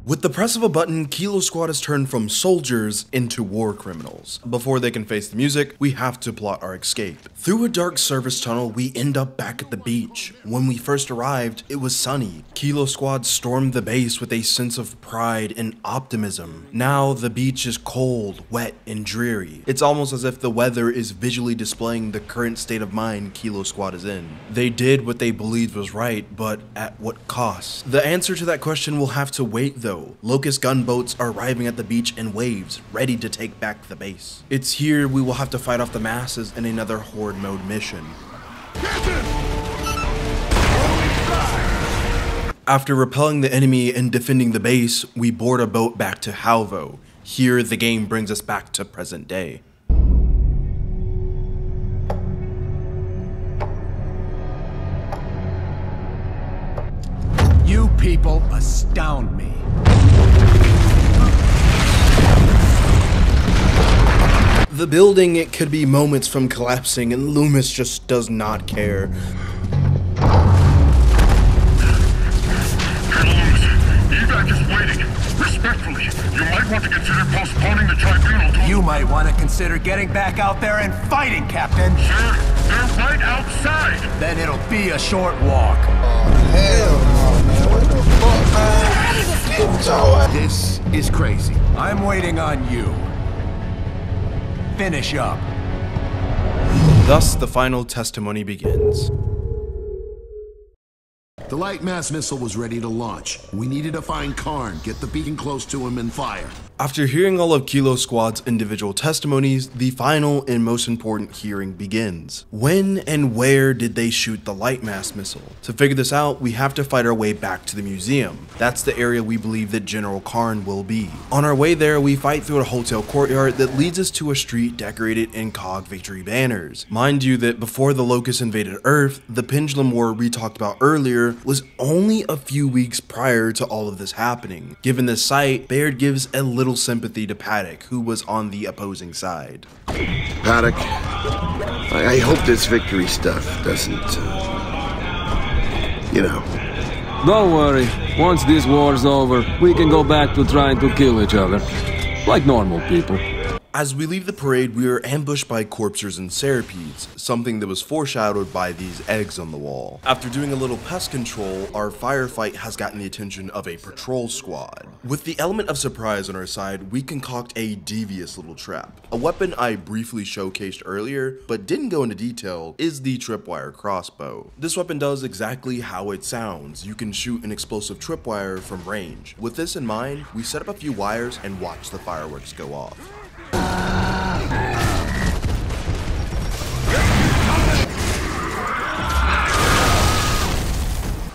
With the press of a button, Kilo Squad is turned from soldiers into war criminals. Before they can face the music, we have to plot our escape. Through a dark service tunnel, we end up back at the beach. When we first arrived, it was sunny. Kilo Squad stormed the base with a sense of pride and optimism. Now, the beach is cold, wet, and dreary. It's almost as if the weather is visually displaying the current state of mind Kilo Squad is in. They did what they believed was right, but at what cost? The answer to that question will have to wait though. Locust gunboats are arriving at the beach in waves, ready to take back the base. It's here we will have to fight off the masses in another horde mode mission. After repelling the enemy and defending the base, we board a boat back to Halvo. Here, the game brings us back to present day. You people astound me. The building, it could be moments from collapsing, and Loomis just does not care. Colonel Loomis, evac is waiting. Respectfully, you might want to consider postponing the tribunal to... You might want to consider getting back out there and fighting, Captain. Sir, they're right outside. Then it'll be a short walk. Hell no, man. What the fuck, man? This is crazy. I'm waiting on you. Finish up. Thus, the final testimony begins. The light mass missile was ready to launch. We needed to find Karn, get the beacon close to him, and fire. After hearing all of Kilo Squad's individual testimonies, the final and most important hearing begins. When and where did they shoot the light mass missile? To figure this out, we have to fight our way back to the museum. That's the area we believe that General Karn will be. On our way there, we fight through a hotel courtyard that leads us to a street decorated in COG victory banners. Mind you that before the Locusts invaded Earth, the Pendulum War we talked about earlier was only a few weeks prior to all of this happening. Given this site, Baird gives a little little sympathy to Paddock, who was on the opposing side. Paddock, I hope this victory stuff doesn't, you know. Don't worry. Once this war's over, we can go back to trying to kill each other. Like normal people. As we leave the parade, we are ambushed by corpsers and centipedes, something that was foreshadowed by these eggs on the wall. After doing a little pest control, our firefight has gotten the attention of a patrol squad. With the element of surprise on our side, we concoct a devious little trap. A weapon I briefly showcased earlier, but didn't go into detail, is the tripwire crossbow. This weapon does exactly how it sounds. You can shoot an explosive tripwire from range. With this in mind, we set up a few wires and watch the fireworks go off.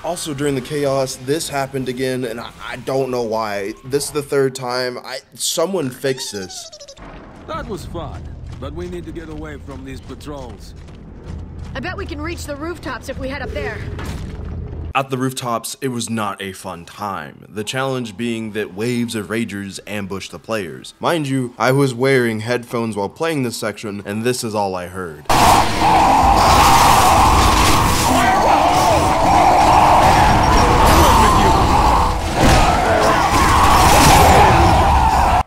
Also, during the chaos, this happened again, and I don't know why. This is the third time. Someone fix this. That was fun, but we need to get away from these patrols. I bet we can reach the rooftops if we head up there. At the rooftops, it was not a fun time. The challenge being that waves of ragers ambushed the players. Mind you, I was wearing headphones while playing this section, and this is all I heard.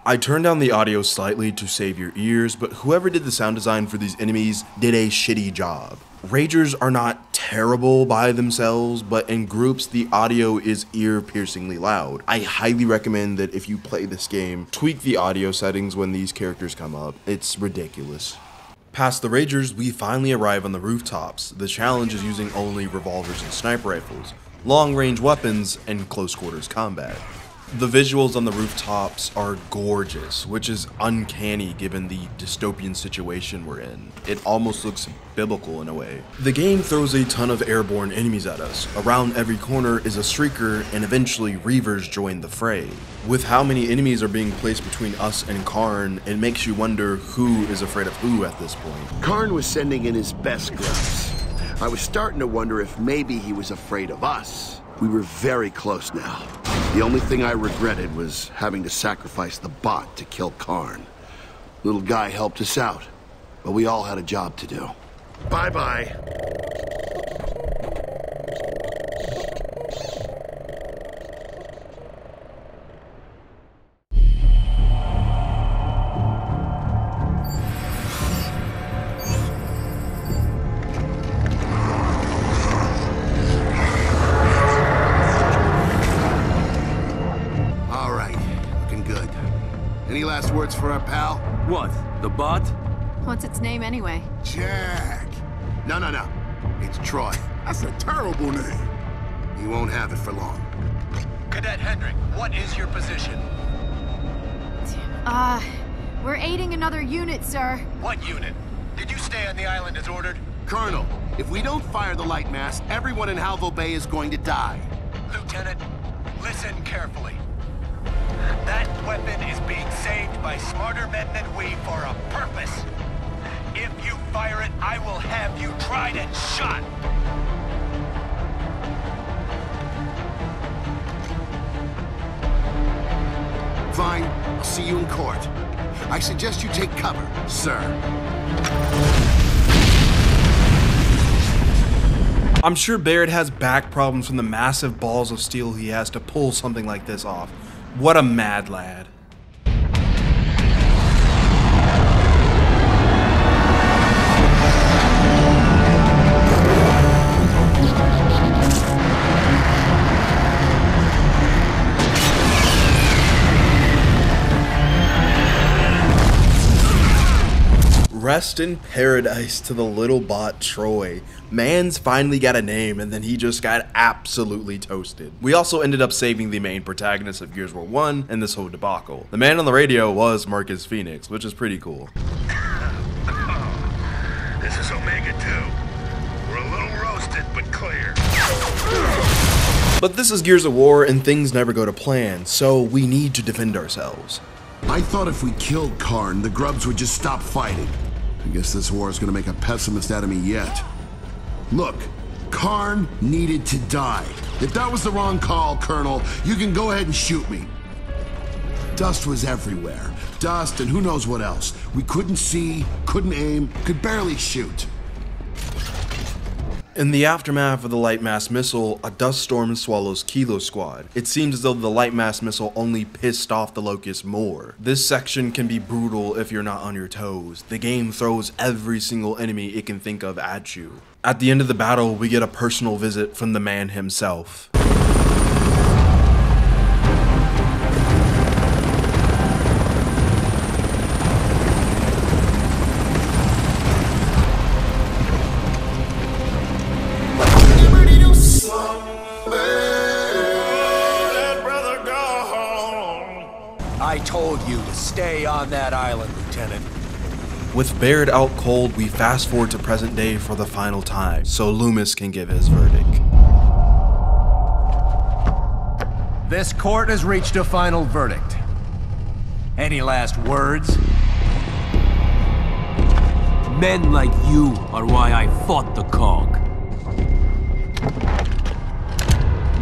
I turned down the audio slightly to save your ears, but whoever did the sound design for these enemies did a shitty job. Ragers are not terrible by themselves, but in groups the audio is ear-piercingly loud. I highly recommend that if you play this game, tweak the audio settings when these characters come up. It's ridiculous. Past the Ragers, we finally arrive on the rooftops. The challenge is using only revolvers and sniper rifles, long-range weapons, and close-quarters combat. The visuals on the rooftops are gorgeous, which is uncanny given the dystopian situation we're in. It almost looks biblical in a way. The game throws a ton of airborne enemies at us. Around every corner is a streaker, and eventually Reavers join the fray. With how many enemies are being placed between us and Karn, it makes you wonder who is afraid of who at this point. Karn was sending in his best grubs. I was starting to wonder if maybe he was afraid of us. We were very close now. The only thing I regretted was having to sacrifice the bot to kill Karn. Little guy helped us out, but we all had a job to do. Bye-bye. Any last words for our pal? What? The bot? What's its name anyway? Jack. No. It's Troy. That's a terrible name. He won't have it for long. Cadet Hendrick, what is your position? We're aiding another unit, sir. What unit? Did you stay on the island as ordered? Colonel, if we don't fire the light mast, everyone in Halvo Bay is going to die. Lieutenant, listen carefully. That weapon is being saved by smarter men than we for a purpose. If you fire it, I will have you tried and shot. Fine, I'll see you in court. I suggest you take cover, sir. I'm sure Barrett has back problems from the massive balls of steel he has to pull something like this off. What a mad lad. Rest in paradise to the little bot Troy. Man's finally got a name, and then he just got absolutely toasted. We also ended up saving the main protagonist of Gears of War 1 in this whole debacle. The man on the radio was Marcus Phoenix, which is pretty cool. This is Omega 2. We're a little roasted, but clear. But this is Gears of War, and things never go to plan, so we need to defend ourselves. I thought if we killed Karn, the grubs would just stop fighting. I guess this war is gonna make a pessimist out of me yet. Look, Karn needed to die. If that was the wrong call, Colonel, you can go ahead and shoot me. Dust was everywhere. Dust and who knows what else. We couldn't see, couldn't aim, could barely shoot. In the aftermath of the light mass missile, a dust storm swallows Kilo Squad. It seems as though the light mass missile only pissed off the Locusts more. This section can be brutal if you're not on your toes. The game throws every single enemy it can think of at you. At the end of the battle, we get a personal visit from the man himself. I told you to stay on that island, Lieutenant. With Baird out cold, we fast forward to present day for the final time, so Loomis can give his verdict. This court has reached a final verdict. Any last words? Men like you are why I fought the Cog.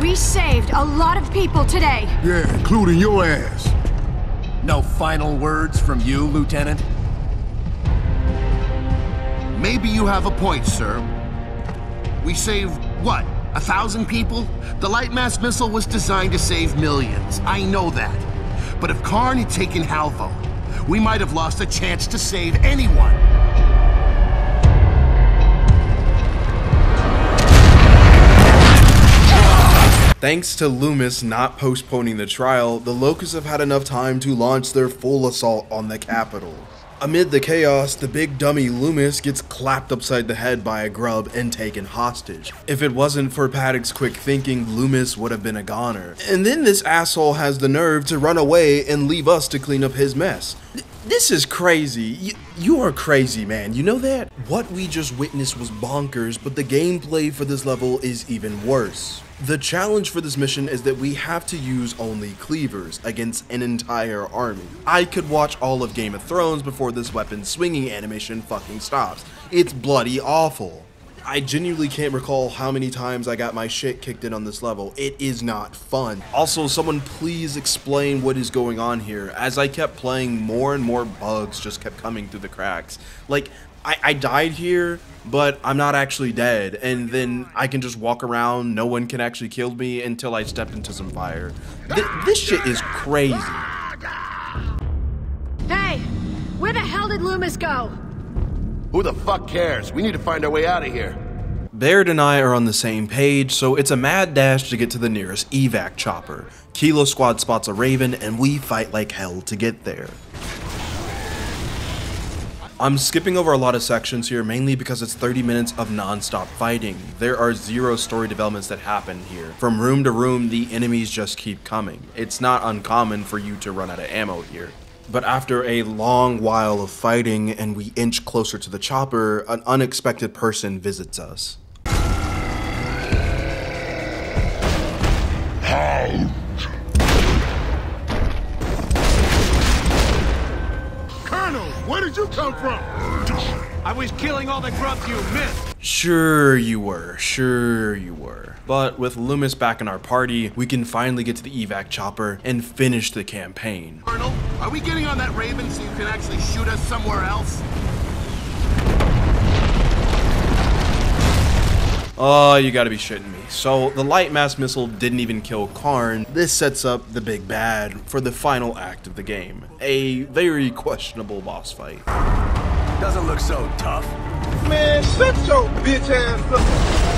We saved a lot of people today. Yeah, including your ass. No final words from you, Lieutenant? Maybe you have a point, sir. We saved, what, 1,000 people? The light mass missile was designed to save millions. I know that. But if Karn had taken Halvo, we might have lost a chance to save anyone. Thanks to Loomis not postponing the trial, the Locusts have had enough time to launch their full assault on the Capitol. Amid the chaos, the big dummy Loomis gets clapped upside the head by a grub and taken hostage. If it wasn't for Paddock's quick thinking, Loomis would have been a goner. And then this asshole has the nerve to run away and leave us to clean up his mess. This is crazy. You are crazy, man. You know that? What we just witnessed was bonkers, but the gameplay for this level is even worse. The challenge for this mission is that we have to use only cleavers against an entire army. I could watch all of Game of Thrones before this weapon swinging animation fucking stops. It's bloody awful. I genuinely can't recall how many times I got my shit kicked in on this level. It is not fun. Also, someone please explain what is going on here. As I kept playing, more and more bugs just kept coming through the cracks. Like, I died here, but I'm not actually dead, and then I can just walk around, no one can actually kill me until I stepped into some fire. This shit is crazy. Hey, where the hell did Loomis go? Who the fuck cares? We need to find our way out of here. Baird and I are on the same page, so it's a mad dash to get to the nearest evac chopper. Kilo Squad spots a Raven, and we fight like hell to get there. I'm skipping over a lot of sections here, mainly because it's 30 minutes of non-stop fighting. There are zero story developments that happen here. From room to room, the enemies just keep coming. It's not uncommon for you to run out of ammo here. But after a long while of fighting and we inch closer to the chopper, an unexpected person visits us. Where did you come from? I was killing all the grubs you missed. Sure you were. But with Loomis back in our party, we can finally get to the evac chopper and finish the campaign. Colonel, are we getting on that Raven so you can actually shoot us somewhere else? Oh, you gotta be shitting me. So, the light mass missile didn't even kill Karn. This sets up the big bad for the final act of the game. A very questionable boss fight. Doesn't look so tough. Man, shut your bitch ass up.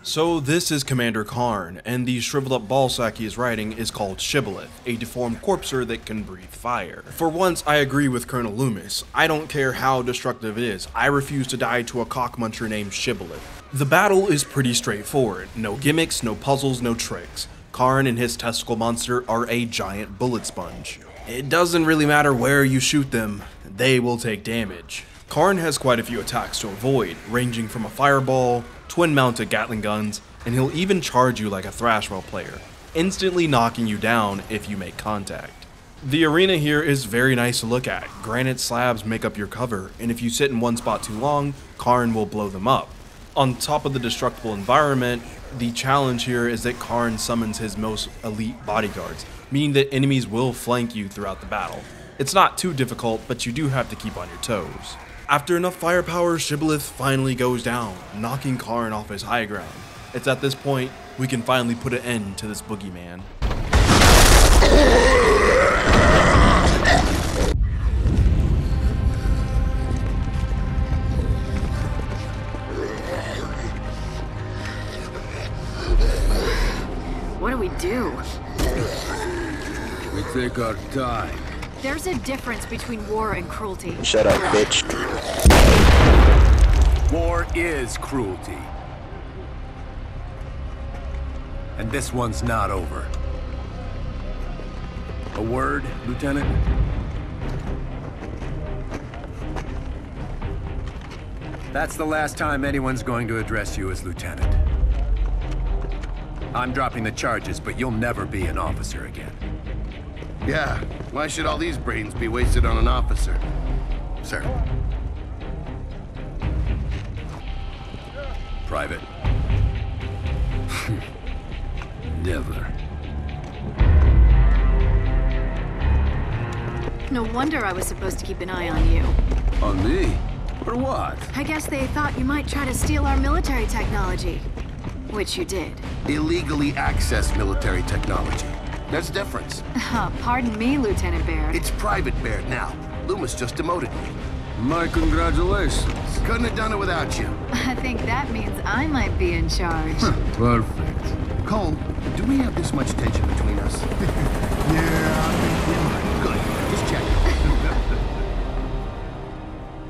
So this is Commander Karn, and the shriveled up ballsack he is riding is called Shibboleth, a deformed corpser that can breathe fire. For once, I agree with Colonel Loomis. I don't care how destructive it is, I refuse to die to a cockmuncher named Shibboleth. The battle is pretty straightforward. No gimmicks, no puzzles, no tricks. Karn and his testicle monster are a giant bullet sponge. It doesn't really matter where you shoot them, they will take damage. Karn has quite a few attacks to avoid, ranging from a fireball, twin-mounted Gatling guns, and he'll even charge you like a Thrashwell player, instantly knocking you down if you make contact. The arena here is very nice to look at. Granite slabs make up your cover, and if you sit in one spot too long, Karn will blow them up. On top of the destructible environment, the challenge here is that Karn summons his most elite bodyguards, meaning that enemies will flank you throughout the battle. It's not too difficult, but you do have to keep on your toes. After enough firepower, Shibboleth finally goes down, knocking Karn off his high ground. It's at this point we can finally put an end to this boogeyman. What do we do? We take our time. There's a difference between war and cruelty. Shut up, bitch. War is cruelty. And this one's not over. A word, Lieutenant? That's the last time anyone's going to address you as Lieutenant. I'm dropping the charges, but you'll never be an officer again. Yeah, why should all these brains be wasted on an officer? Sir. Private. Never. No wonder I was supposed to keep an eye on you. On me? For what? I guess they thought you might try to steal our military technology. Which you did. Illegally access military technology. There's a difference. Pardon me, Lieutenant Baird. It's Private Baird now. Loomis just demoted me. My congratulations. Couldn't have done it without you. I think that means I might be in charge. Perfect. Cole, do we have this much tension between us? Yeah, I think we might. Good. Just check.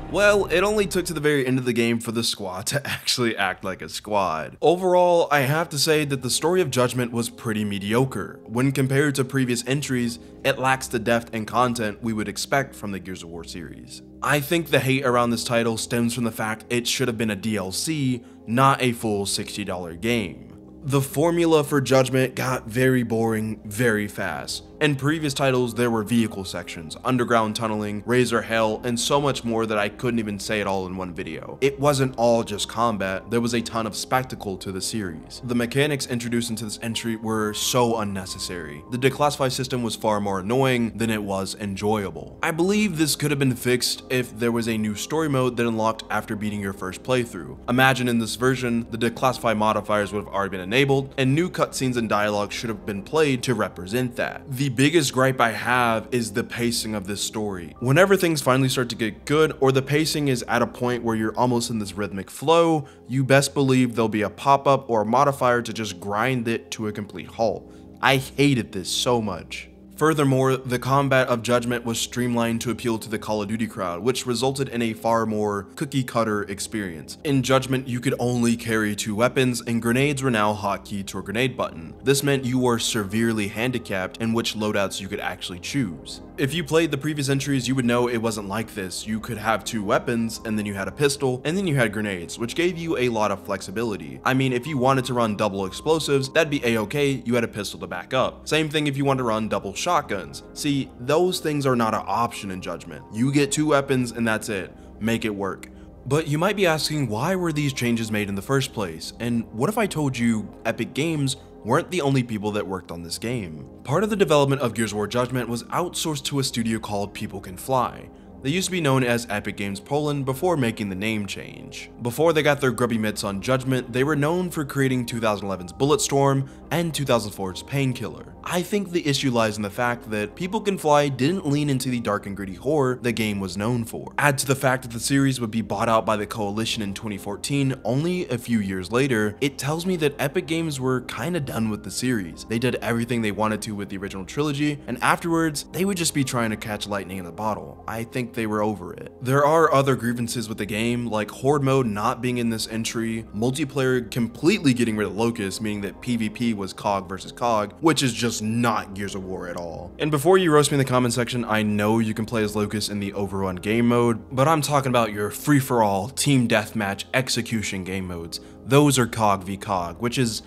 Well, it only took to the very end of the game for the squad to actually act like a squad. Overall, I have to say that the story of Judgment was pretty mediocre. When compared to previous entries, it lacks the depth and content we would expect from the Gears of War series. I think the hate around this title stems from the fact it should have been a DLC, not a full $60 game. The formula for Judgment got very boring very fast. In previous titles, there were vehicle sections, underground tunneling, razor hell, and so much more that I couldn't even say it all in one video. It wasn't all just combat, there was a ton of spectacle to the series. The mechanics introduced into this entry were so unnecessary. The declassify system was far more annoying than it was enjoyable. I believe this could have been fixed if there was a new story mode that unlocked after beating your first playthrough. Imagine in this version, the declassify modifiers would have already been enabled, and new cutscenes and dialogue should have been played to represent that. The biggest gripe I have is the pacing of this story. Whenever things finally start to get good, or the pacing is at a point where you're almost in this rhythmic flow, you best believe there'll be a pop-up or a modifier to just grind it to a complete halt. I hated this so much. Furthermore, the combat of Judgment was streamlined to appeal to the Call of Duty crowd, which resulted in a far more cookie-cutter experience. In Judgment, you could only carry 2 weapons, and grenades were now hotkeyed to a grenade button. This meant you were severely handicapped in which loadouts you could actually choose. If you played the previous entries, you would know it wasn't like this. You could have 2 weapons, and then you had a pistol, and then you had grenades, which gave you a lot of flexibility. I mean, if you wanted to run double explosives, that'd be a-okay, you had a pistol to back up. Same thing if you wanted to run double shotguns. See, those things are not an option in Judgment. You get 2 weapons and that's it. Make it work. But you might be asking, why were these changes made in the first place? And what if I told you Epic Games weren't the only people that worked on this game? Part of the development of Gears of War Judgment was outsourced to a studio called People Can Fly. They used to be known as Epic Games Poland before making the name change. Before they got their grubby mitts on Judgment, they were known for creating 2011's Bulletstorm and 2004's Painkiller. I think the issue lies in the fact that People Can Fly didn't lean into the dark and gritty horror the game was known for. Add to the fact that the series would be bought out by the Coalition in 2014, only a few years later, it tells me that Epic Games were kinda done with the series. They did everything they wanted to with the original trilogy, and afterwards, they would just be trying to catch lightning in a bottle. I think they were over it. There are other grievances with the game, like Horde mode not being in this entry, multiplayer completely getting rid of Locust, meaning that PvP was COG versus COG, which is just not Gears of War at all. And before you roast me in the comment section, I know you can play as Locust in the Overrun game mode, but I'm talking about your free-for-all, team deathmatch, execution game modes. Those are COG v COG, which is...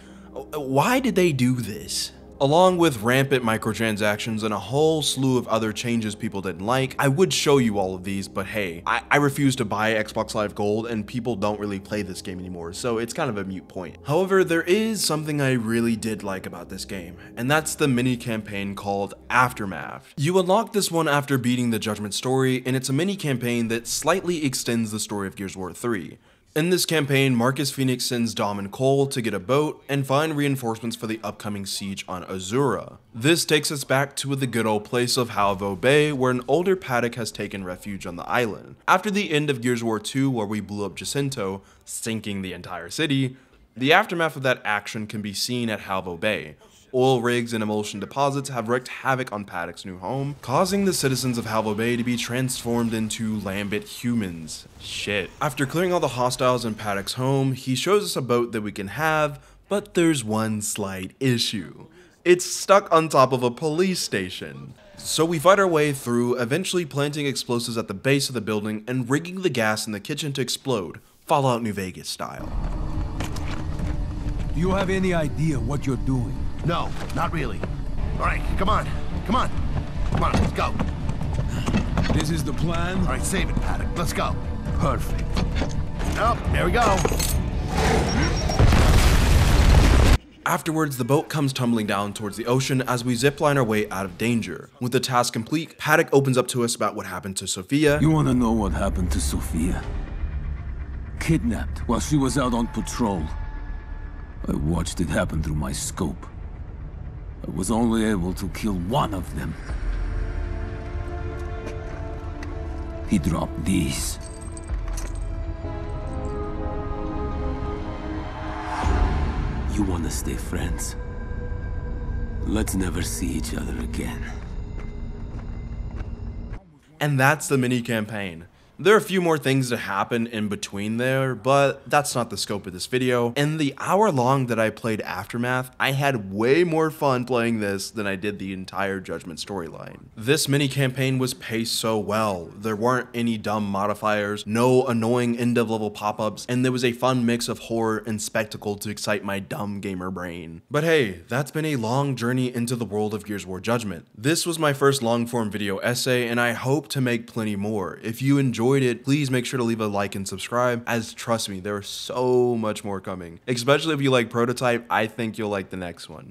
why did they do this? Along with rampant microtransactions and a whole slew of other changes people didn't like. I would show you all of these, but hey, I refuse to buy Xbox Live Gold and people don't really play this game anymore, so it's kind of a moot point. However, there is something I really did like about this game, and that's the mini campaign called Aftermath. You unlock this one after beating the Judgment story, and it's a mini campaign that slightly extends the story of Gears of War 3. In this campaign, Marcus Phoenix sends Dom and Cole to get a boat and find reinforcements for the upcoming siege on Azura. This takes us back to the good old place of Halvo Bay, where an older Paddock has taken refuge on the island. After the end of Gears of War 2, where we blew up Jacinto, sinking the entire city, the aftermath of that action can be seen at Halvo Bay. Oil rigs and emulsion deposits have wreaked havoc on Paddock's new home, causing the citizens of Halvo Bay to be transformed into Lambit humans. Shit. After clearing all the hostiles in Paddock's home, he shows us a boat that we can have, but there's one slight issue. It's stuck on top of a police station. So we fight our way through, eventually planting explosives at the base of the building and rigging the gas in the kitchen to explode, Fallout New Vegas style. Do you have any idea what you're doing? No, not really. All right, come on. Come on. Come on, let's go. This is the plan? All right, save it, Paddock. Let's go. Perfect. Oh, there we go. Afterwards, the boat comes tumbling down towards the ocean as we zipline our way out of danger. With the task complete, Paddock opens up to us about what happened to Sophia. You wanna know what happened to Sophia? Kidnapped while she was out on patrol. I watched it happen through my scope. I was only able to kill one of them. He dropped these. You want to stay friends? Let's never see each other again. And that's the mini campaign. There are a few more things to happen in between there, but that's not the scope of this video. In the hour long that I played Aftermath, I had way more fun playing this than I did the entire Judgment storyline. This mini campaign was paced so well. There weren't any dumb modifiers, no annoying end of level pop-ups, and there was a fun mix of horror and spectacle to excite my dumb gamer brain. But hey, that's been a long journey into the world of Gears of War Judgment. This was my first long form video essay, and I hope to make plenty more. If you enjoyed it, please make sure to leave a like and subscribe, as trust me, there is so much more coming. Especially if you like Prototype, I think you'll like the next one.